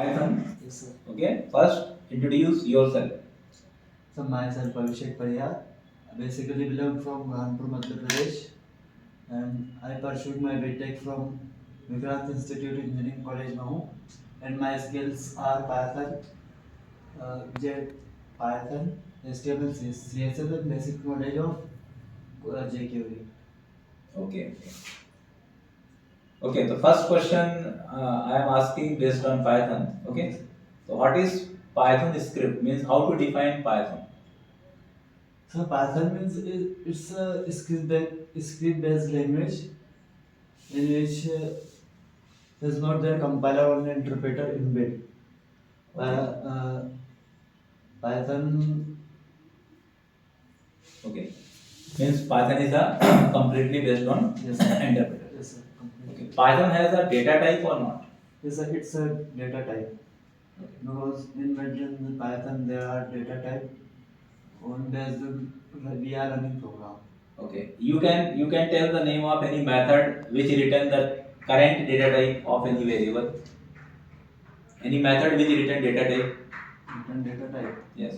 Python. Yes, sir. Okay. First, introduce yourself. So myself Abhishek Pariyar. I basically belong from Kanpur, Madhya Pradesh, and I pursued my BTech from Vikrant Institute Engineering College, Mahu. And my skills are Python, J Python, HTML, CSS, and basic knowledge of jQuery. Okay. Okay. The first question I am asking based on Python. Okay. So what is Python script? Means how to define Python. So Python means it's a script-based language in which there's not their compiler or an interpreter inbuilt. Okay. Python. Okay. Means Python is a completely based on Yes, sir. interpreter. Yes, sir. Okay. Python has a data type or not? Yes, sir. It's a data type. Okay. Because in Python there are data type on based on we are running program. Okay. You can tell the name of any method which return the current data type of any variable. Any method which return data type. Return data type. Yes.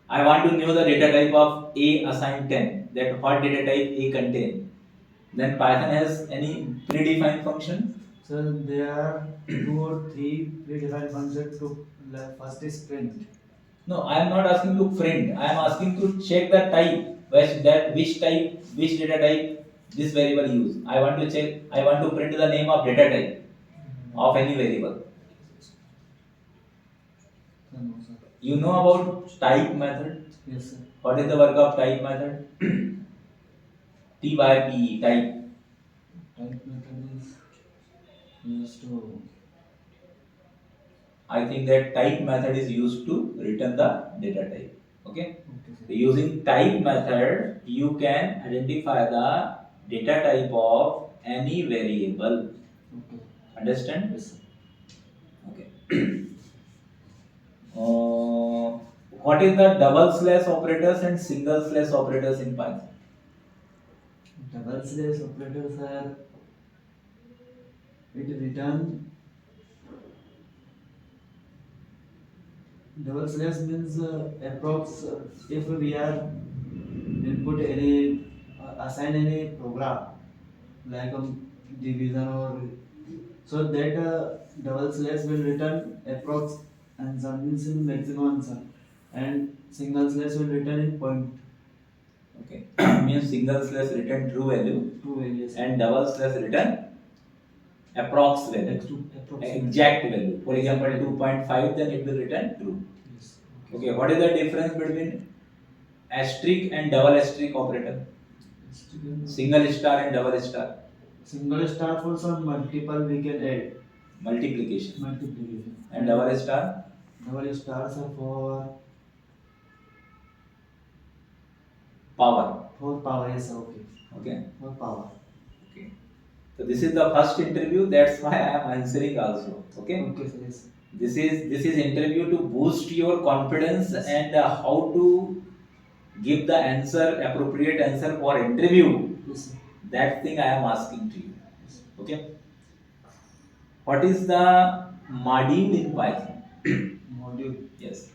I want to know the data type of A assigned 10. That what data type A contain. Then Python has any predefined function. So there are two or three predefined functions to first is print. No, I am not asking to print. I am asking to check the type. Which data type this variable use. I want to check. I want to print the name of data type of any variable. No, sir. You know about type method? Yes, sir. What is the work of type method? TYPE type. Type method is used to. I think that type method is used to return the data type. Okay. Okay, sir. So using type method, you can identify the data type of any variable. Okay. Understand? Yes, sir. Okay. What is the double slash operators and single slash operators in Python? Double slash operators are it return. Double slash means approx if we are input any assign any program like division or so that double slash will return approx answer means in maximum answer and single slash will return in point. Okay. Means single slash return true value True values and double slash return approx value. Exact value. For example, 2.5, then it will return true. Yes. Okay, what is the difference between asterisk and double asterisk operator? Single star and double star. Single star for some multiple we can add. Multiplication. Multiplication. And double star? Double stars are for Power. power, yes, okay. Okay. For power. Okay. So this is the first interview. That's why I am answering also. Okay. Okay, sir, yes. This is interview to boost your confidence and how to give the answer, appropriate answer for interview. Yes, sir. That thing I am asking to you. Yes. Okay. What is the module in Python? Module. Yes.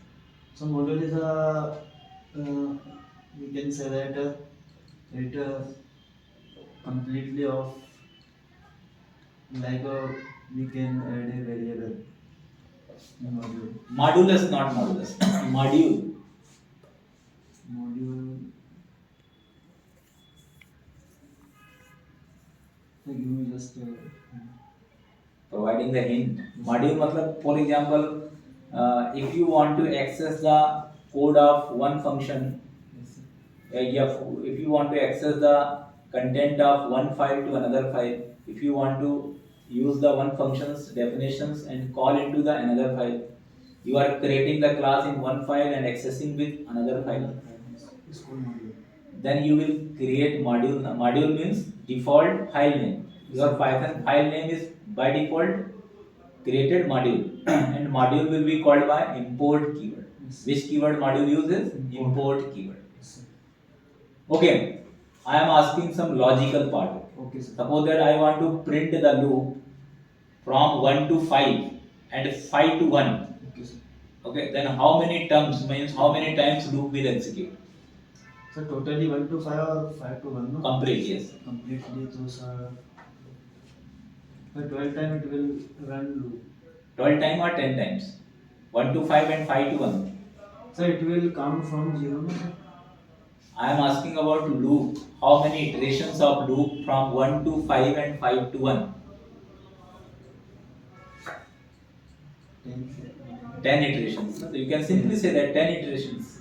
So module is a we can say that it completely of like we can add a variable in module. Modulus, not modulus. Module. Module. So give me just Providing the hint. Module matlab, for example, if you want to access the code of one function, if you want to access the content of one file to another file, if you want to use the one function's definitions and call into the another file, you are creating the class in one file and accessing with another file. It's called module. Then you will create module. Module means default file name. Your Python file name is by default created module and module will be called by import keyword. Yes. Which keyword module uses? Import keyword. Yes, Okay, I am asking some logical part. okay, sir. Suppose that I want to print the loop from 1 to 5. and 5 to 1. Okay, sir. Okay, then how many terms means how many times loop will execute? So totally 1 to 5 or 5 to 1, no? Complete, yes. Completely, so sir, the 12 time it will run loop. 12 time or 10 times? 1 to 5 and 5 to 1. So it will count from 0, no? I am asking about loop. How many iterations of loop from 1 to 5 and 5 to 1? 10. 10 iterations. So you can simply say that 10 iterations.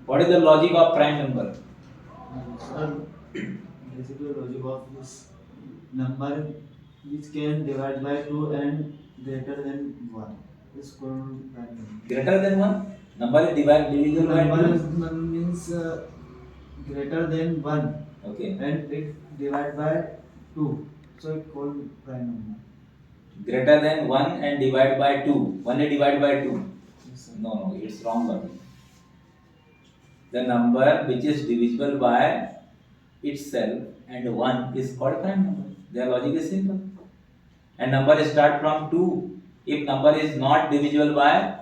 What is the logic of prime number? Sir, basically logic of this number which can divide by 2 and greater than 1 is called prime number. Greater than 1? Number is divisible by Number 2. is means greater than 1 Okay. and it divide by 2, so it called prime number. Greater than 1 and divide by 2. Only divide by 2. Yes, sir. No, it's wrong logic. The number which is divisible by itself and 1 is called prime number. Their logic is simple. And number start from 2. If number is not divisible by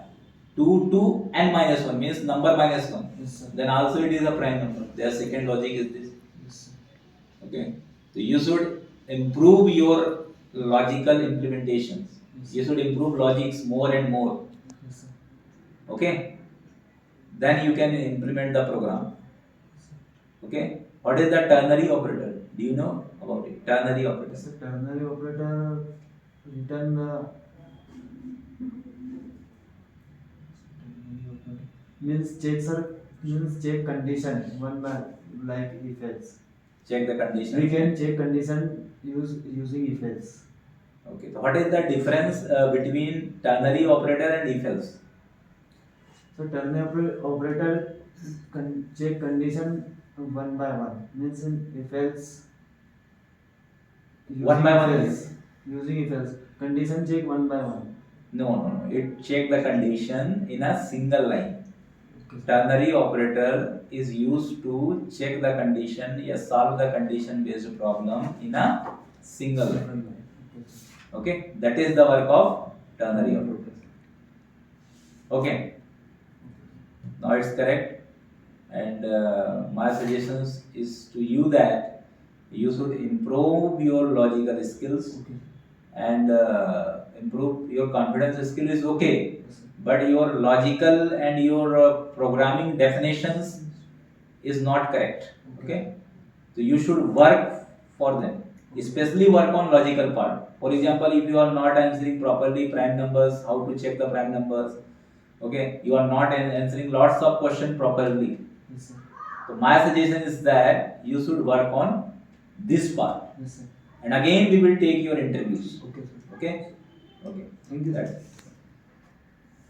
2, 2 and minus 1 means number minus 1. Yes, sir. Then also it is a prime number. Their second logic is this. Yes, sir. Okay. So you should improve your logical implementations. Yes. You should improve logics more and more. Yes, sir. Okay. Then you can implement the program. Okay. What is the ternary operator? Do you know about it? Ternary operator. Yes, sir. Ternary operator return means check condition one by like if else. Check the condition. We can check condition using if else. Okay. So what is the difference between ternary operator and if else? So ternary operator check condition one by one means in if else. One by one if is? else. Using if else condition check one by one. No. It check the condition in a single line. Okay. Ternary operator is used to check the condition, solve the condition based problem in a single line. Okay, that is the work of ternary operator. Okay, now it's correct, and my suggestions is to you that you should improve your logical skills. Okay. And improve your confidence skill is okay, Yes, sir. but your logical and your programming definitions is not correct. Okay, so you should work for them, especially work on logical part. For example, if you are not answering properly prime numbers, how to check the prime numbers? Okay, you are not answering lots of questions properly. Yes, sir. So my suggestion is that you should work on this part, Yes, sir. and again we will take your interviews. Okay, sir. Okay. Thank you, sir. That's